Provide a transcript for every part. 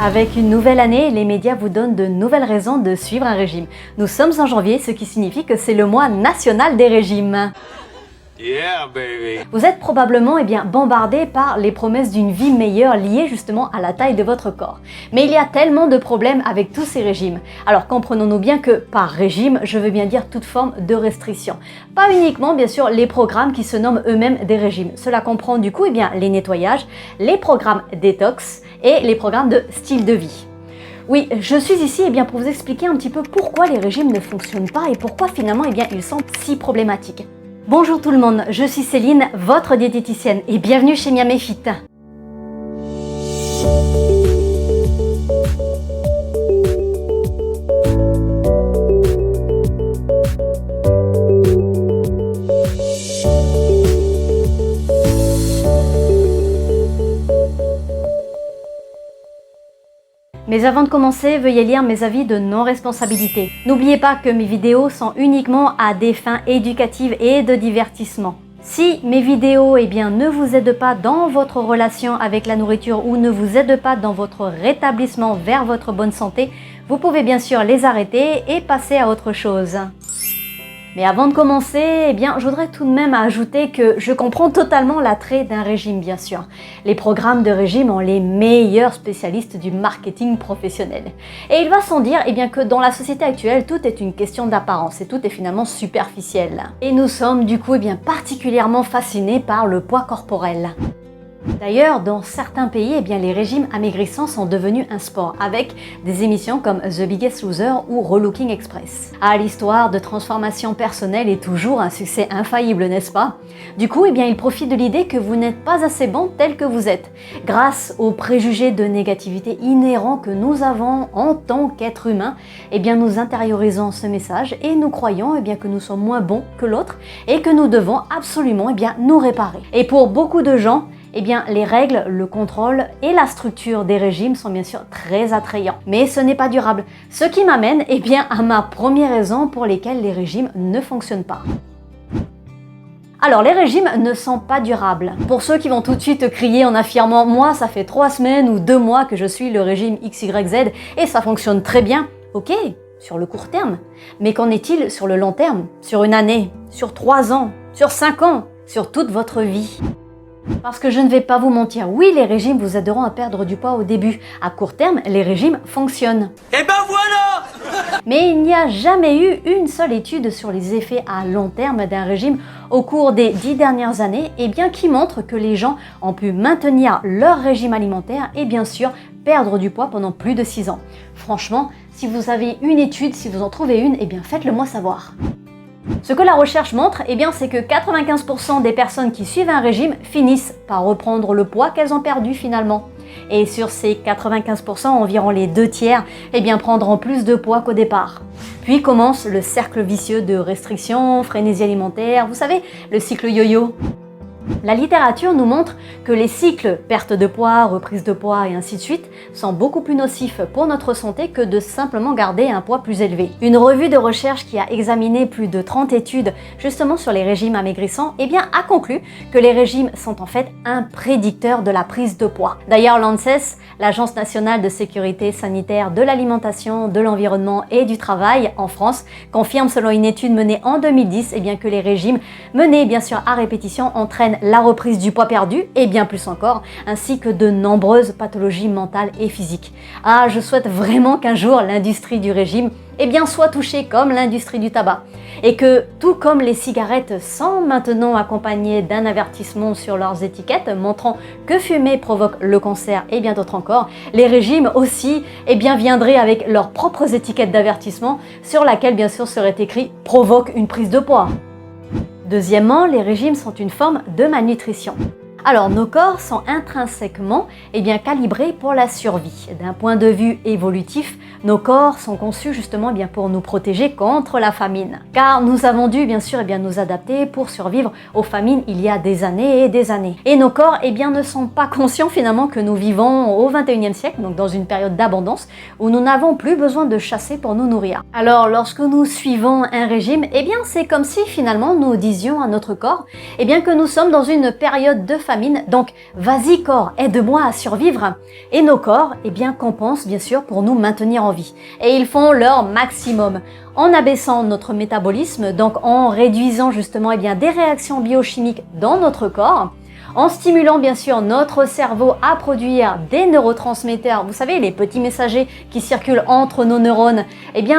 Avec une nouvelle année, les médias vous donnent de nouvelles raisons de suivre un régime. Nous sommes en janvier, ce qui signifie que c'est le mois national des régimes. Yeah, baby. Vous êtes probablement bombardé par les promesses d'une vie meilleure liées justement à la taille de votre corps. Mais il y a tellement de problèmes avec tous ces régimes. Alors comprenons-nous bien que par régime, je veux bien dire toute forme de restriction. Pas uniquement bien sûr les programmes qui se nomment eux-mêmes des régimes. Cela comprend du coup les nettoyages, les programmes détox et les programmes de style de vie. Oui, je suis ici pour vous expliquer un petit peu pourquoi les régimes ne fonctionnent pas et pourquoi finalement ils sont si problématiques. Bonjour tout le monde, je suis Céline, votre diététicienne et bienvenue chez Miami Fit. Mais avant de commencer, veuillez lire mes avis de non-responsabilité. N'oubliez pas que mes vidéos sont uniquement à des fins éducatives et de divertissement. Si mes vidéos ne vous aident pas dans votre relation avec la nourriture ou ne vous aident pas dans votre rétablissement vers votre bonne santé, vous pouvez bien sûr les arrêter et passer à autre chose. Mais avant de commencer, je voudrais tout de même ajouter que je comprends totalement l'attrait d'un régime, bien sûr. Les programmes de régime ont les meilleurs spécialistes du marketing professionnel. Et il va sans dire que dans la société actuelle, tout est une question d'apparence et tout est finalement superficiel. Et nous sommes du coup particulièrement fascinés par le poids corporel. D'ailleurs, dans certains pays, les régimes amaigrissants sont devenus un sport, avec des émissions comme The Biggest Loser ou Relooking Express. L'histoire de transformation personnelle est toujours un succès infaillible, n'est-ce pas? Du coup, ils profitent de l'idée que vous n'êtes pas assez bon tel que vous êtes, grâce aux préjugés de négativité inhérents que nous avons en tant qu'être humain. Nous intériorisons ce message et nous croyons que nous sommes moins bons que l'autre et que nous devons absolument nous réparer. Et pour beaucoup de gens, les règles, le contrôle et la structure des régimes sont bien sûr très attrayants. Mais ce n'est pas durable. Ce qui m'amène à ma première raison pour laquelle les régimes ne fonctionnent pas. Alors, les régimes ne sont pas durables. Pour ceux qui vont tout de suite crier en affirmant « Moi, ça fait 3 semaines ou 2 mois que je suis le régime XYZ et ça fonctionne très bien », ok, sur le court terme. Mais qu'en est-il sur le long terme? Sur une année? Sur 3 ans? Sur 5 ans? Sur toute votre vie? Parce que je ne vais pas vous mentir, oui, les régimes vous aideront à perdre du poids au début. À court terme, les régimes fonctionnent. Et ben voilà! Mais il n'y a jamais eu une seule étude sur les effets à long terme d'un régime au cours des 10 dernières années qui montre que les gens ont pu maintenir leur régime alimentaire et bien sûr perdre du poids pendant plus de 6 ans. Franchement, si vous avez une étude, si vous en trouvez une, faites-le moi savoir. Ce que la recherche montre, c'est que 95% des personnes qui suivent un régime finissent par reprendre le poids qu'elles ont perdu finalement. Et sur ces 95%, environ les 2 tiers prendront plus de poids qu'au départ. Puis commence le cercle vicieux de restrictions, frénésie alimentaire, vous savez, le cycle yo-yo. La littérature nous montre que les cycles perte de poids, reprise de poids et ainsi de suite sont beaucoup plus nocifs pour notre santé que de simplement garder un poids plus élevé. Une revue de recherche qui a examiné plus de 30 études justement sur les régimes amaigrissants a conclu que les régimes sont en fait un prédicteur de la prise de poids. D'ailleurs, l'ANSES, l'Agence nationale de sécurité sanitaire de l'alimentation, de l'environnement et du travail en France, confirme selon une étude menée en 2010 que les régimes menés bien sûr à répétition entraînent la reprise du poids perdu et bien plus encore, ainsi que de nombreuses pathologies mentales et physiques. Je souhaite vraiment qu'un jour l'industrie du régime soit touchée comme l'industrie du tabac et que tout comme les cigarettes sont maintenant accompagnées d'un avertissement sur leurs étiquettes montrant que fumer provoque le cancer et bien d'autres encore, les régimes aussi viendraient avec leurs propres étiquettes d'avertissement sur laquelle bien sûr serait écrit « provoque une prise de poids ». Deuxièmement, les régimes sont une forme de malnutrition. Alors, nos corps sont intrinsèquement calibrés pour la survie. D'un point de vue évolutif, Nos corps sont conçus justement pour nous protéger contre la famine. Car nous avons dû bien sûr nous adapter pour survivre aux famines il y a des années et des années. Et nos corps ne sont pas conscients finalement que nous vivons au 21e siècle, donc dans une période d'abondance où nous n'avons plus besoin de chasser pour nous nourrir. Alors lorsque nous suivons un régime, c'est comme si finalement nous disions à notre corps que nous sommes dans une période de famine, donc vas-y corps, aide-moi à survivre. Et nos corps compensent bien sûr pour nous maintenir en vie. Et ils font leur maximum en abaissant notre métabolisme, donc en réduisant justement des réactions biochimiques dans notre corps, en stimulant bien sûr notre cerveau à produire des neurotransmetteurs, vous savez, les petits messagers qui circulent entre nos neurones,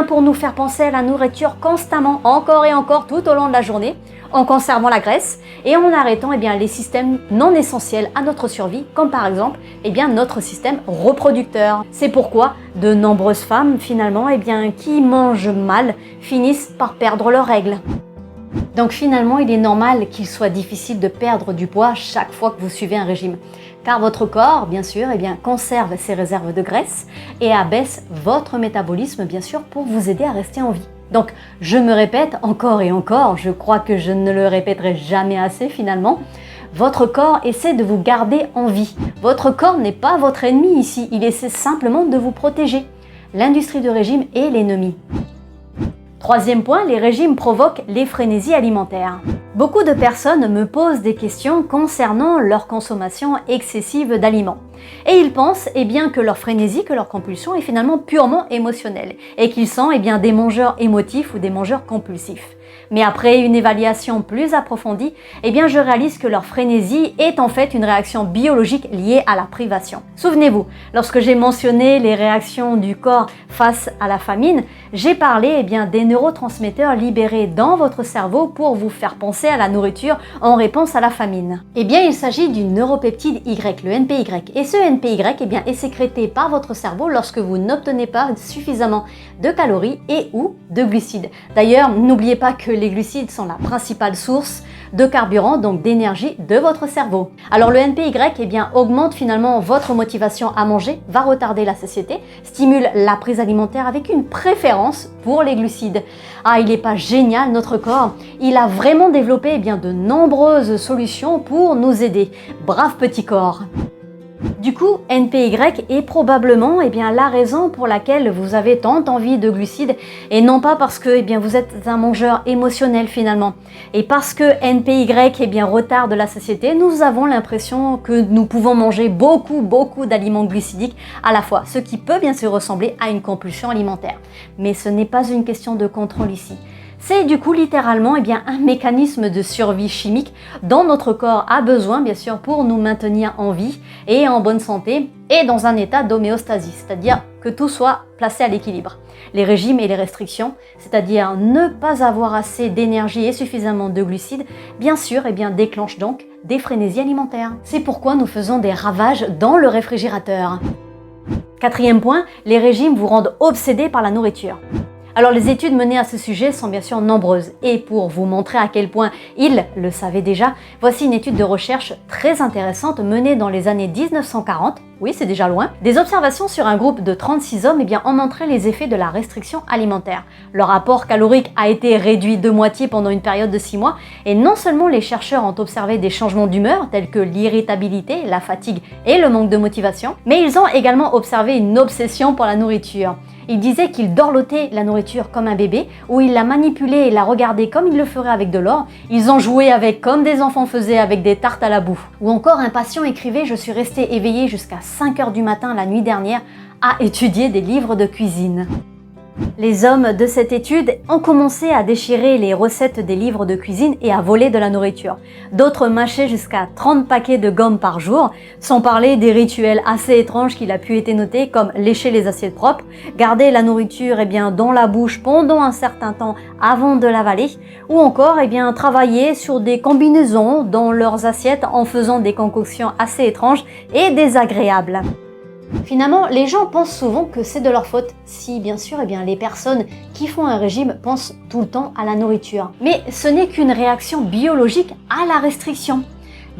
pour nous faire penser à la nourriture constamment, encore et encore tout au long de la journée, en conservant la graisse et en arrêtant les systèmes non essentiels à notre survie, comme par exemple notre système reproducteur. C'est pourquoi de nombreuses femmes finalement qui mangent mal finissent par perdre leurs règles. Donc finalement, il est normal qu'il soit difficile de perdre du poids chaque fois que vous suivez un régime. Car votre corps, bien sûr, conserve ses réserves de graisse et abaisse votre métabolisme, bien sûr, pour vous aider à rester en vie. Donc, je me répète encore et encore, je crois que je ne le répéterai jamais assez finalement, votre corps essaie de vous garder en vie. Votre corps n'est pas votre ennemi ici, il essaie simplement de vous protéger. L'industrie du régime est l'ennemi. Troisième point, les régimes provoquent les frénésies alimentaires. Beaucoup de personnes me posent des questions concernant leur consommation excessive d'aliments. Et ils pensent que leur frénésie, que leur compulsion est finalement purement émotionnelle et qu'ils sont des mangeurs émotifs ou des mangeurs compulsifs. Mais après une évaluation plus approfondie, je réalise que leur frénésie est en fait une réaction biologique liée à la privation. Souvenez-vous, lorsque j'ai mentionné les réactions du corps face à la famine, j'ai parlé des neurotransmetteurs libérés dans votre cerveau pour vous faire penser à la nourriture en réponse à la famine. Il s'agit du neuropeptide Y, le NPY. Et ce NPY est sécrété par votre cerveau lorsque vous n'obtenez pas suffisamment de calories et ou de glucides. D'ailleurs, n'oubliez pas que les glucides sont la principale source de carburant, donc d'énergie de votre cerveau. Alors le NPY augmente finalement votre motivation à manger, va retarder la satiété, stimule la prise alimentaire avec une préférence pour les glucides. Ah, il n'est pas génial notre corps, il a vraiment développé de nombreuses solutions pour nous aider. Brave petit corps. Du coup, NPY est probablement la raison pour laquelle vous avez tant envie de glucides et non pas parce que vous êtes un mangeur émotionnel finalement. Et parce que NPY retarde la satiété, nous avons l'impression que nous pouvons manger beaucoup d'aliments glucidiques à la fois, ce qui peut bien sûr ressembler à une compulsion alimentaire. Mais ce n'est pas une question de contrôle ici. C'est du coup littéralement un mécanisme de survie chimique dont notre corps a besoin bien sûr pour nous maintenir en vie et en bonne santé et dans un état d'homéostasie, c'est-à-dire que tout soit placé à l'équilibre. Les régimes et les restrictions, c'est-à-dire ne pas avoir assez d'énergie et suffisamment de glucides, bien sûr déclenchent donc des frénésies alimentaires. C'est pourquoi nous faisons des ravages dans le réfrigérateur. Quatrième point, les régimes vous rendent obsédés par la nourriture. Alors les études menées à ce sujet sont bien sûr nombreuses et pour vous montrer à quel point ils le savaient déjà, voici une étude de recherche très intéressante menée dans les années 1940, oui c'est déjà loin. Des observations sur un groupe de 36 hommes ont montré les effets de la restriction alimentaire. Leur apport calorique a été réduit de moitié pendant une période de 6 mois et non seulement les chercheurs ont observé des changements d'humeur tels que l'irritabilité, la fatigue et le manque de motivation, mais ils ont également observé une obsession pour la nourriture. Ils disaient qu'ils dorlotaient la nourriture comme un bébé, ou ils la manipulaient et la regardaient comme ils le feraient avec de l'or. Ils en jouaient avec comme des enfants faisaient avec des tartes à la boue. Ou encore un patient écrivait « Je suis resté éveillé jusqu'à 5 h du matin la nuit dernière à étudier des livres de cuisine ». Les hommes de cette étude ont commencé à déchirer les recettes des livres de cuisine et à voler de la nourriture. D'autres mâchaient jusqu'à 30 paquets de gomme par jour, sans parler des rituels assez étranges qu'il a pu être notés comme lécher les assiettes propres, garder la nourriture dans la bouche pendant un certain temps avant de l'avaler, ou encore travailler sur des combinaisons dans leurs assiettes en faisant des concoctions assez étranges et désagréables. Finalement, les gens pensent souvent que c'est de leur faute si, bien sûr, les personnes qui font un régime pensent tout le temps à la nourriture. Mais ce n'est qu'une réaction biologique à la restriction.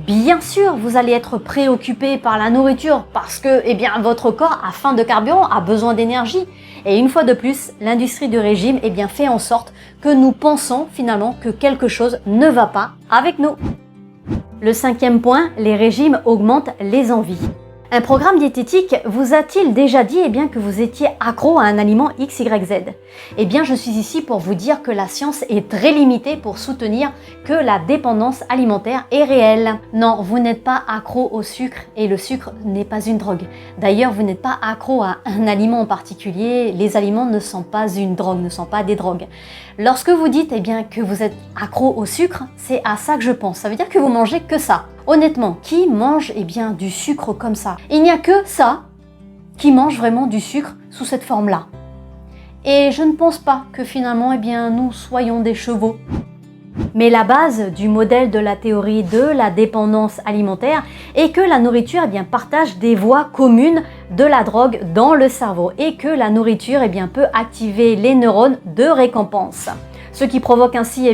Bien sûr, vous allez être préoccupé par la nourriture parce que votre corps a faim de carburant, a besoin d'énergie. Et une fois de plus, l'industrie du régime fait en sorte que nous pensons finalement que quelque chose ne va pas avec nous. Le 5e point, les régimes augmentent les envies. Un programme diététique vous a-t-il déjà dit que vous étiez accro à un aliment XYZ? Je suis ici pour vous dire que la science est très limitée pour soutenir que la dépendance alimentaire est réelle. Non, vous n'êtes pas accro au sucre et le sucre n'est pas une drogue. D'ailleurs, vous n'êtes pas accro à un aliment en particulier. Les aliments ne sont pas une drogue, ne sont pas des drogues. Lorsque vous dites que vous êtes accro au sucre, c'est à ça que je pense. Ça veut dire que vous mangez que ça. Honnêtement, qui mange du sucre comme ça? Il n'y a que ça qui mange vraiment du sucre sous cette forme-là. Et je ne pense pas que finalement nous soyons des chevaux. Mais la base du modèle de la théorie de la dépendance alimentaire est que la nourriture partage des voies communes de la drogue dans le cerveau et que la nourriture peut activer les neurones de récompense. Ce qui provoque ainsi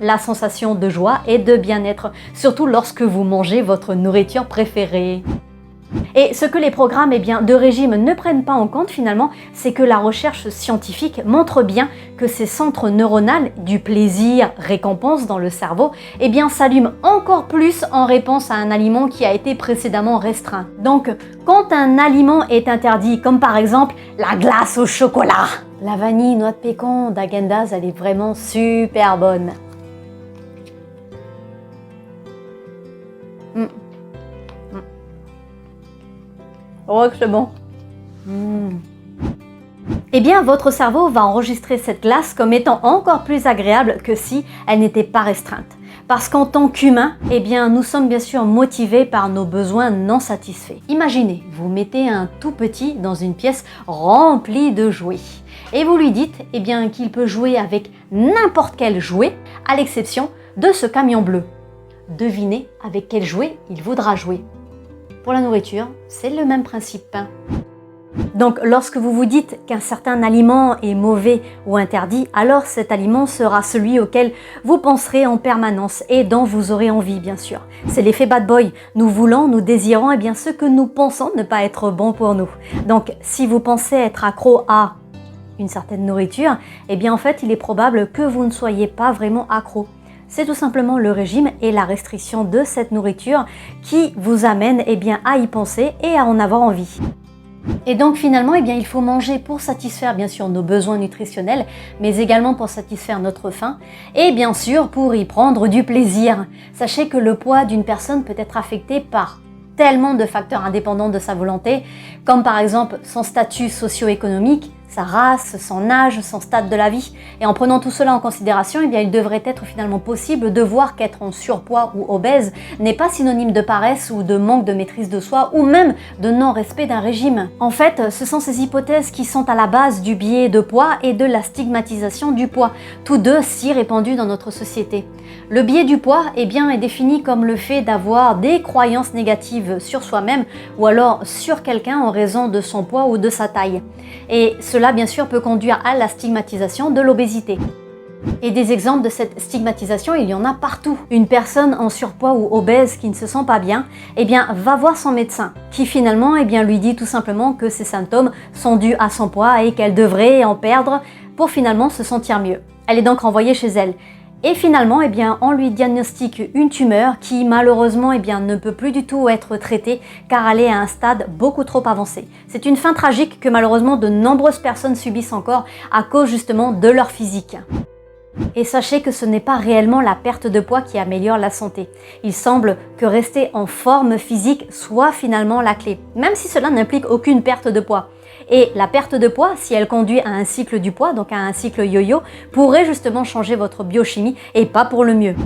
la sensation de joie et de bien-être, surtout lorsque vous mangez votre nourriture préférée. Et ce que les programmes de régime ne prennent pas en compte finalement, c'est que la recherche scientifique montre bien que ces centres neuronaux du plaisir récompense dans le cerveau s'allument encore plus en réponse à un aliment qui a été précédemment restreint. Donc, quand un aliment est interdit, comme par exemple la glace au chocolat, la vanille noix de pécan d'Haagen-Dazs, elle est vraiment super bonne. Oh, que c'est bon. Votre cerveau va enregistrer cette glace comme étant encore plus agréable que si elle n'était pas restreinte. Parce qu'en tant qu'humain, nous sommes bien sûr motivés par nos besoins non satisfaits. Imaginez, vous mettez un tout petit dans une pièce remplie de jouets. Et vous lui dites qu'il peut jouer avec n'importe quel jouet, à l'exception de ce camion bleu. Devinez avec quel jouet il voudra jouer. Pour la nourriture, c'est le même principe. Donc, lorsque vous vous dites qu'un certain aliment est mauvais ou interdit, alors cet aliment sera celui auquel vous penserez en permanence et dont vous aurez envie, bien sûr. C'est l'effet bad boy. Nous voulons, nous désirons ce que nous pensons ne pas être bon pour nous. Donc, si vous pensez être accro à une certaine nourriture, en fait, il est probable que vous ne soyez pas vraiment accro. C'est tout simplement le régime et la restriction de cette nourriture qui vous amène à y penser et à en avoir envie. Et donc finalement, il faut manger pour satisfaire bien sûr nos besoins nutritionnels, mais également pour satisfaire notre faim et bien sûr pour y prendre du plaisir. Sachez que le poids d'une personne peut être affecté par tellement de facteurs indépendants de sa volonté, comme par exemple son statut socio-économique, sa race, son âge, son stade de la vie. Et en prenant tout cela en considération, il devrait être finalement possible de voir qu'être en surpoids ou obèse n'est pas synonyme de paresse ou de manque de maîtrise de soi ou même de non-respect d'un régime. En fait, ce sont ces hypothèses qui sont à la base du biais de poids et de la stigmatisation du poids, tous deux si répandus dans notre société. Le biais du poids est défini comme le fait d'avoir des croyances négatives sur soi-même ou alors sur quelqu'un en raison de son poids ou de sa taille. Et cela bien sûr peut conduire à la stigmatisation de l'obésité. Et des exemples de cette stigmatisation, il y en a partout. Une personne en surpoids ou obèse qui ne se sent pas bien, va voir son médecin, qui finalement lui dit tout simplement que ses symptômes sont dus à son poids et qu'elle devrait en perdre pour finalement se sentir mieux. Elle est donc renvoyée chez elle. Et finalement, on lui diagnostique une tumeur qui malheureusement ne peut plus du tout être traitée car elle est à un stade beaucoup trop avancé. C'est une fin tragique que malheureusement de nombreuses personnes subissent encore à cause justement de leur physique. Et sachez que ce n'est pas réellement la perte de poids qui améliore la santé. Il semble que rester en forme physique soit finalement la clé, même si cela n'implique aucune perte de poids. Et la perte de poids, si elle conduit à un cycle du poids, donc à un cycle yo-yo, pourrait justement changer votre biochimie et pas pour le mieux.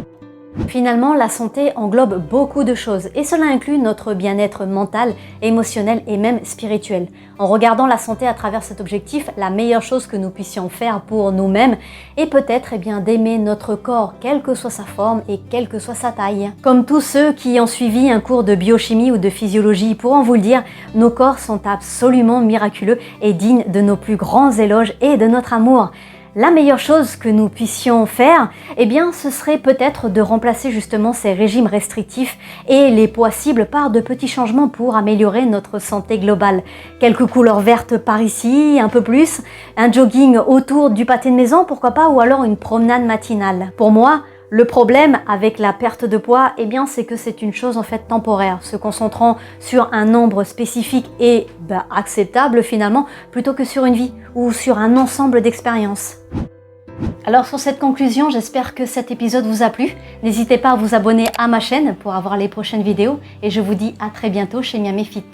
Finalement, la santé englobe beaucoup de choses et cela inclut notre bien-être mental, émotionnel et même spirituel. En regardant la santé à travers cet objectif, la meilleure chose que nous puissions faire pour nous-mêmes est peut-être d'aimer notre corps, quelle que soit sa forme et quelle que soit sa taille. Comme tous ceux qui ont suivi un cours de biochimie ou de physiologie pourront vous le dire, nos corps sont absolument miraculeux et dignes de nos plus grands éloges et de notre amour. La meilleure chose que nous puissions faire, eh bien, ce serait peut-être de remplacer justement ces régimes restrictifs et les poids cibles par de petits changements pour améliorer notre santé globale. Quelques couleurs vertes par ici, un peu plus, un jogging autour du pâté de maison, pourquoi pas, ou alors une promenade matinale. Pour moi, le problème avec la perte de poids, eh bien, c'est que c'est une chose en fait temporaire, se concentrant sur un nombre spécifique et acceptable finalement, plutôt que sur une vie ou sur un ensemble d'expériences. Alors sur cette conclusion, j'espère que cet épisode vous a plu. N'hésitez pas à vous abonner à ma chaîne pour avoir les prochaines vidéos et je vous dis à très bientôt chez Miami Fit.